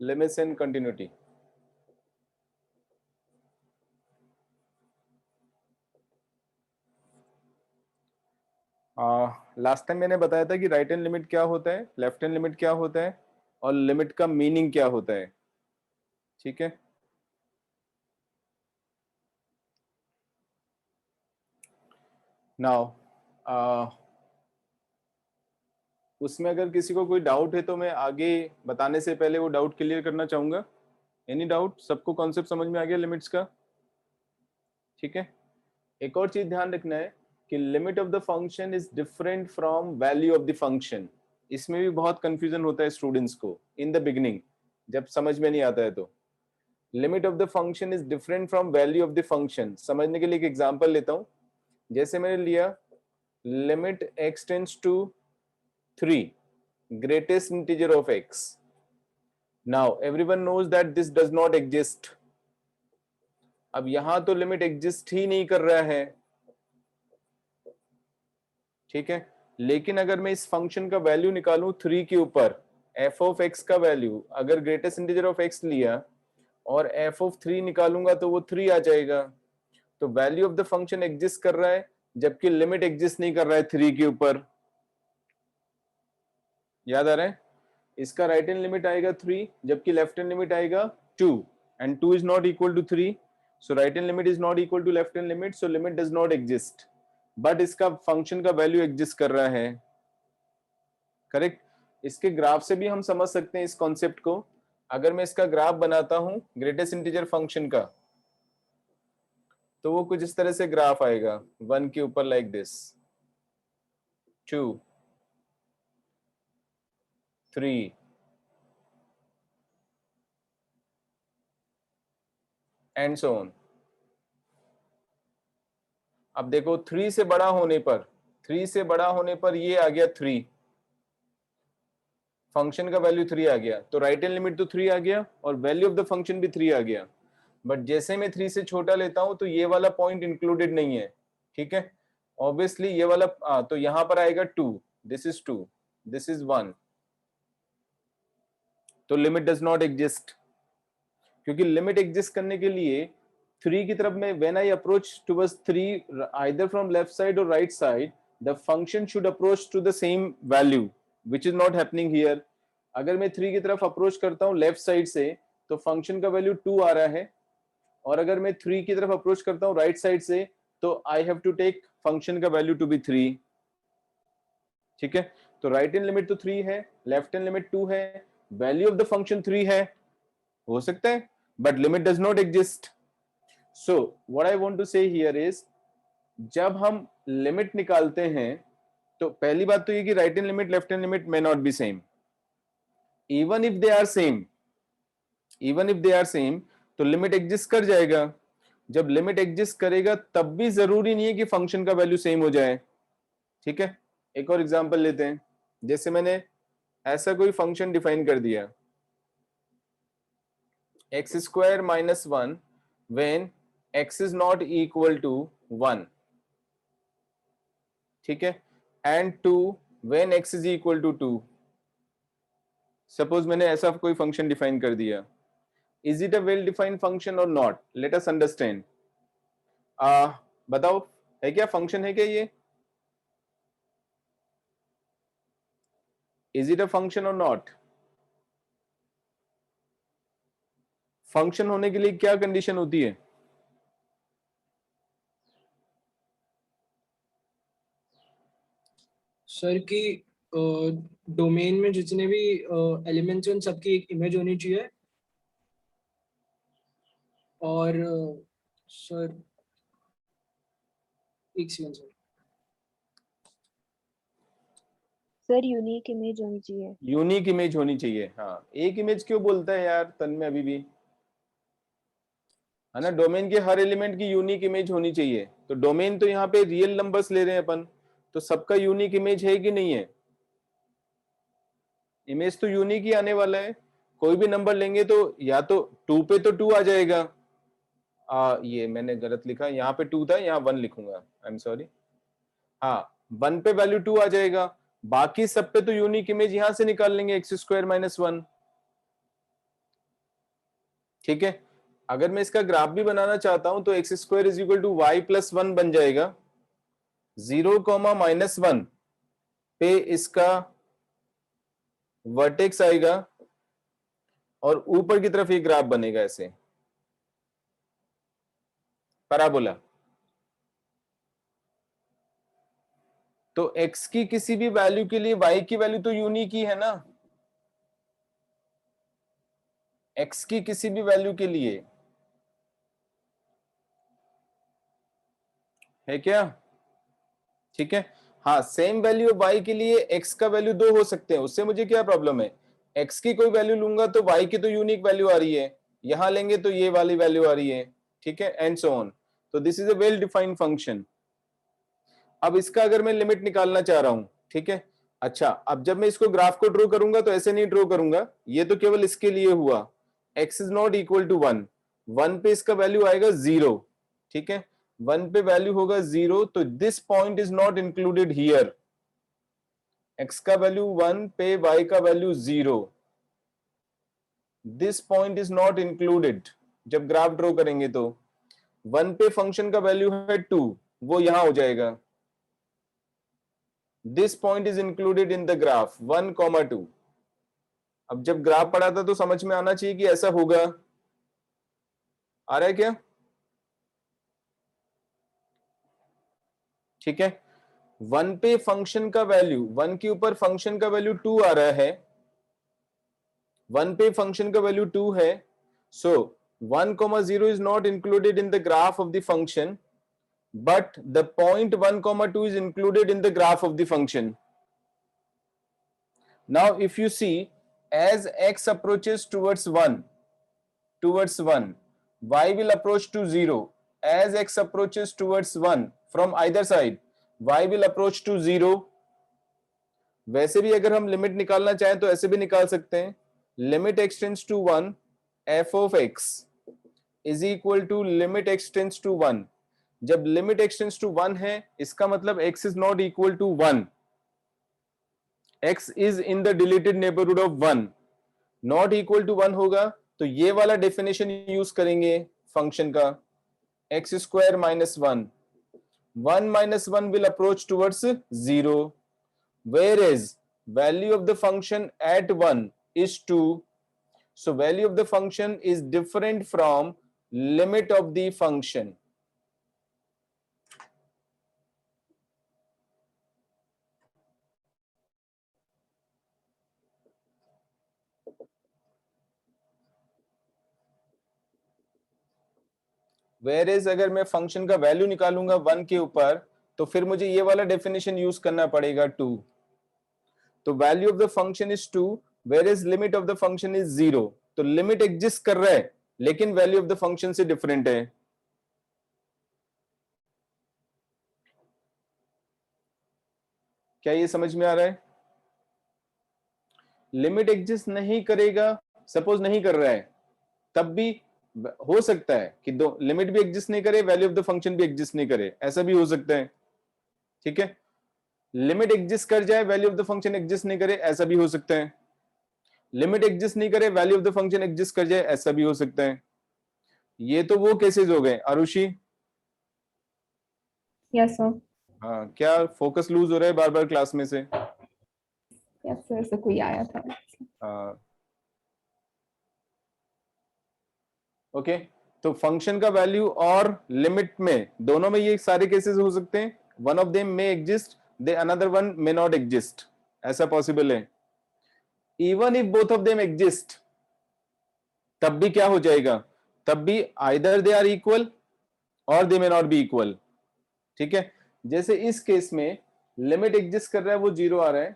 Limits and continuity. Last time मैंने बताया था कि राइट हैंड लिमिट क्या होता है, लेफ्ट हैंड लिमिट क्या होता है, और लिमिट का मीनिंग क्या होता है। ठीक है, नाउ उसमें अगर किसी को कोई डाउट है तो मैं आगे बताने से पहले वो डाउट क्लियर करना चाहूंगा। Any doubt? सबको कॉन्सेप्ट समझ में आ गया लिमिट्स का? ठीक है, एक और चीज ध्यान रखना है कि limit of the function is different from value of the function. इसमें भी बहुत कंफ्यूजन होता है स्टूडेंट्स को इन द बिगिनिंग, जब समझ में नहीं आता है तो। Limit of the function is different from value of the function. समझने के लिए एक एग्जांपल लेता हूं। जैसे मैंने लिया limit x tends to 3, greatest integer of x. Now everyone knows that this does not exist. अब यहां तो लिमिट एग्जिस्ट ही नहीं कर रहा है, ठीक है। लेकिन अगर मैं इस फंक्शन का वैल्यू निकालूं 3 के ऊपर, f ऑफ x का वैल्यू अगर ग्रेटेस्ट इंटीजर ऑफ x लिया और f ऑफ 3 निकालूंगा तो वो 3 आ जाएगा। तो value of the function exist कर रहा है जबकि लिमिट एग्जिस्ट नहीं कर रहा है 3 के ऊपर। याद आ रहा है? इसका राइट हैंड लिमिट आएगा 3 जबकि लेफ्ट हैंड लिमिट आएगा 2, and 2 is not equal to 3, so right hand limit is not equal to left hand limit, so limit does not exist. But इसका फंक्शन का वैल्यू एग्जिस्ट कर रहा है, correct. इसके graph से भी हम समझ सकते हैं इस कॉन्सेप्ट को। अगर मैं इसका ग्राफ बनाता हूं ग्रेटेस्ट इंटीजर फंक्शन का, तो वो कुछ इस तरह से ग्राफ आएगा, 1 के ऊपर like this, 2, 3 and so on. अब देखो 3 से बड़ा होने पर, 3 से बड़ा होने पर ये आ गया 3, फंक्शन का वैल्यू 3 आ गया, तो राइट हैंड लिमिट तो 3 आ गया और वैल्यू ऑफ द फंक्शन भी 3 आ गया। बट जैसे मैं 3 से छोटा लेता हूं तो ये वाला पॉइंट इंक्लूडेड नहीं है, ठीक है। ऑब्वियसली ये वाला तो यहां पर आएगा 2, दिस इज 2, दिस इज 1, तो लिमिट डज नॉट एग्जिस्ट। क्योंकि लिमिट एग्जिस्ट करने के लिए 3 की तरफ में when I approach towards 3 either from left side और right side, the function should approach to the same value which is not happening here. अगर मैं 3 की तरफ अप्रोच करता हूं लेफ्ट साइड से तो फंक्शन का वैल्यू 2 आ रहा है, और अगर मैं 3 की तरफ अप्रोच करता हूं राइट साइड से तो I have to take function का वैल्यू टू बी 3, ठीक है। तो राइट हैंड लिमिट तो 3 है, लेफ्ट हैंड लिमिट 2 है, वैल्यू ऑफ द फंक्शन 3 है, हो सकता है, but limit does not exist. So what I want to say here is, जब हम लिमिट निकालते हैं तो पहली बात तो ये कि right hand limit left hand limit may not be same. Even if they are same, even if they are same, तो लिमिट एग्जिस्ट कर जाएगा। जब लिमिट एग्जिस्ट करेगा तब भी जरूरी नहीं है कि फंक्शन का वैल्यू सेम हो जाए, ठीक है। एक और एग्जांपल लेते हैं। जैसे मैंने ऐसा कोई फंक्शन डिफाइन कर दिया, x square minus 1 when x is not equal to 1, ठीक है, and 2 when x is equal to 2। Suppose मैंने ऐसा कोई फंक्शन डिफाइन कर दिया, is it a well defined function और नॉट? Let us understand. बताओ, है क्या फंक्शन, है क्या ये? इज इट अ फंक्शन और नॉट? फंक्शन होने के लिए क्या कंडीशन होती है? सर की डोमेन में जितने भी एलिमेंट्स हैं उन सबकी एक इमेज होनी चाहिए। और सर एक second sir. Sir unique image होनी चाहिए। यूनिक इमेज होनी चाहिए, हाँ। एक इमेज क्यों बोलता है यार तन में अभी भी, है ना। डोमेन के हर एलिमेंट की यूनिक इमेज होनी चाहिए। तो डोमेन तो यहाँ पे रियल नंबर्स ले रहे हैं अपन, तो सबका यूनिक इमेज है कि नहीं है? इमेज तो यूनिक ही आने वाला है। कोई भी नंबर लेंगे तो या तो 2 पे तो 2 आ जाएगा। ये मैंने गलत लिखा, यहाँ पे 2 था, यहाँ 1 लिखूंगा, आई एम सॉरी। हाँ, 1 पे वैल्यू 2 आ जाएगा, बाकी सब पे तो यूनिक इमेज यहां से निकाल लेंगे, एक्स स्क्वायर माइनस 1। ठीक है, अगर मैं इसका ग्राफ भी बनाना चाहता हूं तो x square is equal to y plus 1 बन जाएगा। 0, -1 पे इसका वर्टेक्स आएगा और ऊपर की तरफ ये ग्राफ बनेगा ऐसे पैराबोला। तो x की किसी भी वैल्यू के लिए y की वैल्यू तो यूनिक ही है ना, x की किसी भी वैल्यू के लिए है क्या? ठीक है, हाँ सेम वैल्यू y के लिए x का वैल्यू 2 हो सकते हैं, उससे मुझे क्या प्रॉब्लम है? x की कोई वैल्यू लूंगा तो y की तो यूनिक वैल्यू आ रही है, यहां लेंगे तो ये वाली वैल्यू आ रही है, ठीक है, एंड सो ऑन। तो this is a well defined function. अब इसका अगर मैं लिमिट निकालना चाह रहा हूं, ठीक है, अच्छा अब जब मैं इसको ग्राफ को ड्रॉ करूंगा तो ऐसे नहीं ड्रॉ करूंगा, ये तो केवल इसके लिए हुआ, x is not equal to 1, 1 पे इसका वैल्यू आएगा 0, ठीक है, 1 पे वैल्यू होगा 0, तो this point is not included here. x का वैल्यू 1 पे y का value 0, this point is not included. जब ग्राफ ड्रॉ करेंगे तो 1 पे फंक्शन का वैल्यू है 2, वो यहां हो जाएगा, this point is included in the graph 1, 2। अब जब ग्राफ पढ़ा था तो समझ में आना चाहिए कि ऐसा होगा, आ रहा है क्या? ठीक है, 1 पे फंक्शन का वैल्यू, 1 के ऊपर फंक्शन का वैल्यू 2 आ रहा है, 1 पे फंक्शन का वैल्यू 2 है, सो 1, 0 is not included in the graph of the function, but the point 1, 2 is included in the graph of the function. Now if you see, as x approaches towards 1, y will approach to 0. As x approaches towards 1 from either side, y will approach to 0. वैसे भी अगर हम limit निकालना चाहें तो ऐसे भी निकाल सकते हैं, limit x tends to 1 f of x is equal to limit x tends to 1। जब लिमिट x टेंड्स टू 1 है, इसका मतलब x is not equal to 1, x is in the deleted neighbourhood of 1, not equal to 1 होगा तो ये वाला definition use करेंगे function का, x square minus 1, 1 minus 1 will approach towards 0, where is value of the function at 1 is 2, so value of the function is different from limit of the function. Whereas अगर मैं function का value निकालूंगा 1 के ऊपर तो फिर मुझे ये वाला डेफिनेशन यूज करना पड़ेगा 2, तो value of the function is 2, whereas limit of the function is 0, तो लिमिट एग्जिस्ट कर रहा है लेकिन वैल्यू ऑफ द फंक्शन से डिफरेंट है। क्या ये समझ में आ रहा है? लिमिट एग्जिस्ट नहीं करेगा, सपोज नहीं कर रहा है, तब भी हो सकता है कि दो लिमिट भी एग्जिस्ट नहीं करे, वैल्यू ऑफ द फंक्शन भी एग्जिस्ट नहीं करे, ऐसा भी हो सकता है, ठीक है, लिमिट एग्जिस्ट कर जाए, value of the function exist नहीं करे, ऐसा भी हो सकता है, लिमिट एग्जिस्ट नहीं करे, value of the function exist कर जाए, ऐसा भी हो सकता है। ये तो वो केसेस हो गए। आरुषि? Yes sir. हाँ, क्या फोकस लूज हो रहा है बार बार क्लास में से? यस सर, से कोई आया था। हाँ, ओके, तो फंक्शन का वैल्यू और लिमिट में, दोनों में ये सारे केसेस हो सकते हैं, one of them may exist, the another one may not exist, ऐसा पॉसिबल है। Even if both of them exist, तब भी क्या हो जाएगा, तब भी आइदर दे आर इक्वल और दे मे नॉट बी इक्वल, ठीक है। जैसे इस केस में लिमिट एग्जिस्ट कर रहा है वो 0 आ रहा है,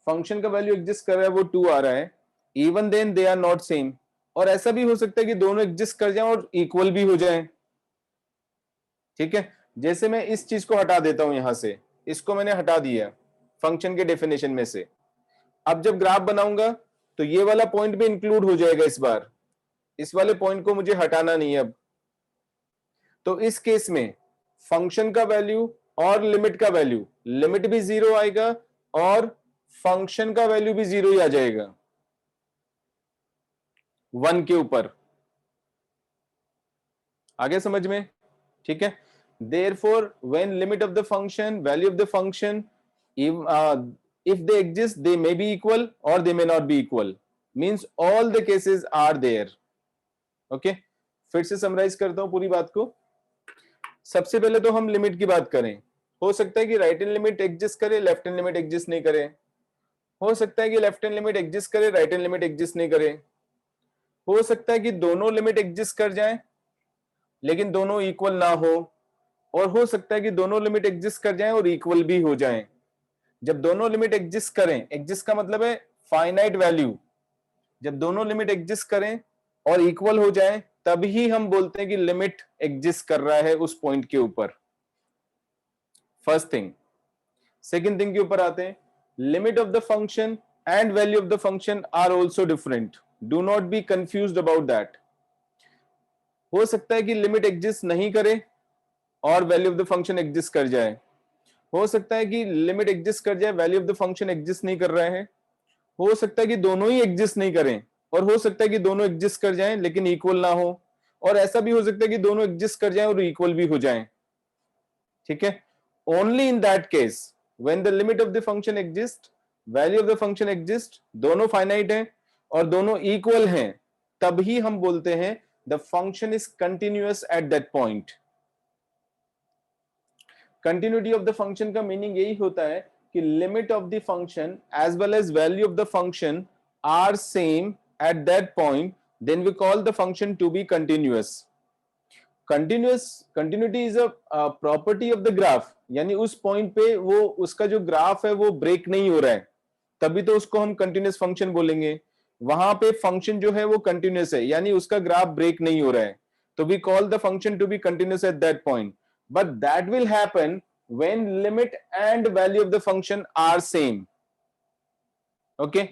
फंक्शन का वैल्यू एग्जिस्ट कर रहा है वो 2 आ रहा है, even then they are not same, और ऐसा भी हो सकता है कि दोनों एग्जिस्ट कर जाएं और इक्वल भी हो जाएं, ठीक है। जैसे मैं इस चीज को हटा देता हूं, यहां से इसको मैंने हटा दिया फंक्शन के डेफिनेशन में से, अब जब ग्राफ बनाऊंगा तो ये वाला पॉइंट भी इंक्लूड हो जाएगा, इस बार इस वाले पॉइंट को मुझे हटाना नहीं है अब। तो इस केस में फंक्शन का वैल्यू और लिमिट का वैल्यू, लिमिट भी 0 आएगा और फंक्शन का वैल्यू भी 0 ही आ जाएगा 1 के ऊपर, आगे समझ में? ठीक है, therefore when limit of the function, value of the function, if they exist they may be equal or they may not be equal, means all the cases are there. Okay, फिर से समराइज करता हूं पूरी बात को। सबसे पहले तो हम लिमिट की बात करें, हो सकता है कि राइट हैंड लिमिट एग्जिस्ट करे, लेफ्ट हैंड लिमिट एग्जिस्ट नहीं करे, हो सकता है कि लेफ्ट हैंड लिमिट एग्जिस्ट करे, राइट हैंड लिमिट एग्जिस्ट नहीं करे, हो सकता है कि दोनों लिमिट एग्जिस्ट कर जाएं लेकिन दोनों इक्वल ना हो, और हो सकता है कि दोनों लिमिट एग्जिस्ट कर जाएं और इक्वल भी हो जाएं। जब दोनों लिमिट एग्जिस्ट करें, एग्जिस्ट का मतलब है फाइनाइट वैल्यू, जब दोनों लिमिट एग्जिस्ट करें और इक्वल हो जाएं तभी हम बोलते हैं कि लिमिट एग्जिस्ट कर रहा है उस पॉइंट के ऊपर। First thing. सेकंड थिंग के ऊपर आते हैं, limit of the function and value of the function are also different, do not be confused about that. हो सकता है कि लिमिट एग्जिस्ट नहीं करे और value of the function exist कर जाए, हो सकता है कि लिमिट एग्जिस्ट कर जाए, value of the function exist नहीं कर रहा है, हो सकता है कि दोनों ही एग्जिस्ट नहीं करें, और हो सकता है कि दोनों एग्जिस्ट कर जाएं लेकिन इक्वल ना हो, और ऐसा भी हो सकता है कि दोनों एग्जिस्ट कर जाएं और इक्वल भी हो जाएं। ठीक है, only in that case when the limit of the function exist, value of the function exist, दोनों फाइनाइट हैं और दोनों इक्वल हैं, तभी हम बोलते हैं the function is continuous at that point. Continuity of the function का मीनिंग यही होता है कि limit of the function as well as value of the function are same at that point, then we call the function to be continuous. Continuity is a property of the graph, यानी उस point पे वो उसका जो graph है वो break नहीं हो रहा है, तभी तो उसको हम कंटिन्यूअस फंक्शन बोलेंगे। वहां पे फंक्शन जो है वो कंटिन्यूअस है, यानी उसका ग्राफ ब्रेक नहीं हो रहा है, तो we call the function to be continuous at that point. But that will happen when limit and value of the function are same. Okay?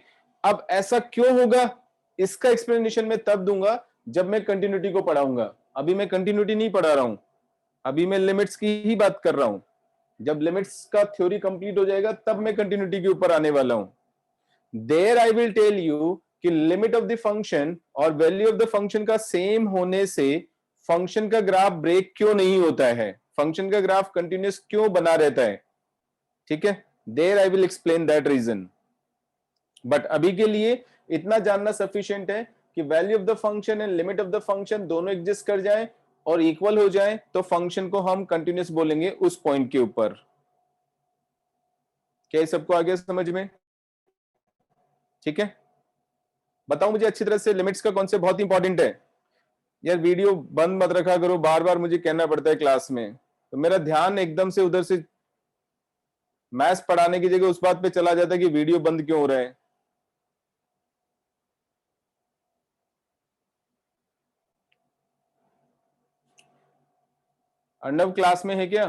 अब ऐसा क्यों होगा, इसका एक्सप्लेनेशन मैं तब दूंगा जब मैं कंटिन्यूटी को पढ़ाऊंगा। अभी मैं कंटिन्यूटी नहीं पढ़ा रहा हूं, अभी मैं लिमिट्स की ही बात कर रहा हूं। जब लिमिट्स का थ्योरी कंप्लीट हो जाएगा तब मैं कंटिन्यूटी के ऊपर आने वाला हूं। There I will tell you कि लिमिट ऑफ द फंक्शन और वैल्यू ऑफ द फंक्शन का सेम होने से फंक्शन का ग्राफ ब्रेक क्यों नहीं होता है, फंक्शन का ग्राफ कंटिन्यूअस क्यों बना रहता है। ठीक है, there I will explain that reason, but अभी के लिए इतना जानना सफिशिएंट है कि value of the function and limit of the function दोनों एग्जिस्ट कर जाएं और इक्वल हो जाएं तो फंक्शन को हम कंटिन्यूअस बोलेंगे उस पॉइंट के ऊपर। क्या ये सबको आगे समझ में? ठीक है, बताओ मुझे अच्छी तरह से, लिमिट्स का कॉन्सेप्ट बहुत इंपॉर्टेंट है यार। वीडियो बंद मत रखा करो, बार बार मुझे कहना पड़ता है क्लास में, तो मेरा ध्यान एकदम से उधर से मैथ्स पढ़ाने की जगह उस बात पे चला जाता है कि वीडियो बंद क्यों हो रहा है। अर्णव क्लास में है क्या?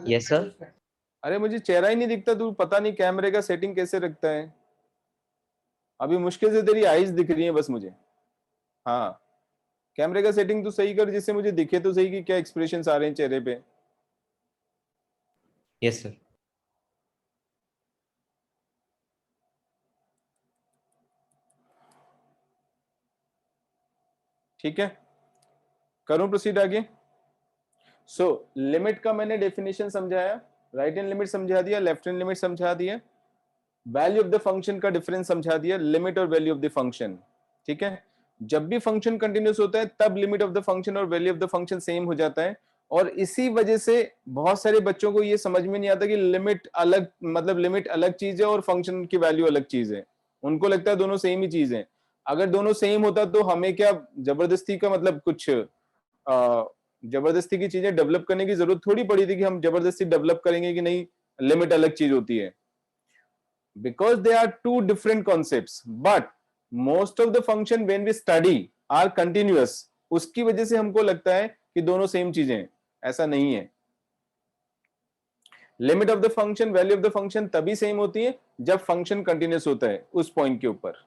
Yes sir. अरे मुझे चेहरा ही नहीं दिखता, तू पता नहीं कैमरे का सेटिंग कैसे रखता है। अभी मुश्किल से तेरी आईज दिख रही है बस मुझे। हाँ, कैमरे का सेटिंग तो सही कर जिससे मुझे दिखे तो सही कि क्या एक्सप्रेशंस आ रहे हैं चेहरे पे। Yes sir. ठीक है, करूं प्रोसीड आगे। सो लिमिट का मैंने डेफिनेशन समझाया, राइट हैंड लिमिट समझा दिया, लेफ्ट हैंड लिमिट समझा दिया, वैल्यू ऑफ द फंक्शन का डिफरेंस समझा दिया, लिमिट और वैल्यू ऑफ द फंक्शन। ठीक है, जब भी फंक्शन कंटिन्यूअस होता है तब लिमिट ऑफ द फंक्शन और value of the function same हो जाता है, और इसी वजह से बहुत सारे बच्चों को ये समझ में नहीं आता कि लिमिट अलग, मतलब लिमिट अलग चीज है और फंक्शन की वैल्यू अलग चीज है। उनको लगता है दोनों सेम ही चीज है। अगर दोनों सेम होता तो हमें क्या जबरदस्ती का, मतलब कुछ जबरदस्ती की चीजें डेवलप करने की जरूरत थोड़ी पड़ी थी कि हम जबरदस्ती डेवलप करेंगे कि नहीं लिमिट अलग चीज होती है। Because they are two different concepts, but most of the function when we study are continuous, उसकी वजह से हमको लगता है कि दोनों सेम चीजें हैं, ऐसा नहीं है। Limit of the function, value of the function तभी सेम होती है जब फंक्शन कंटिन्यूअस होता है उस पॉइंट के ऊपर।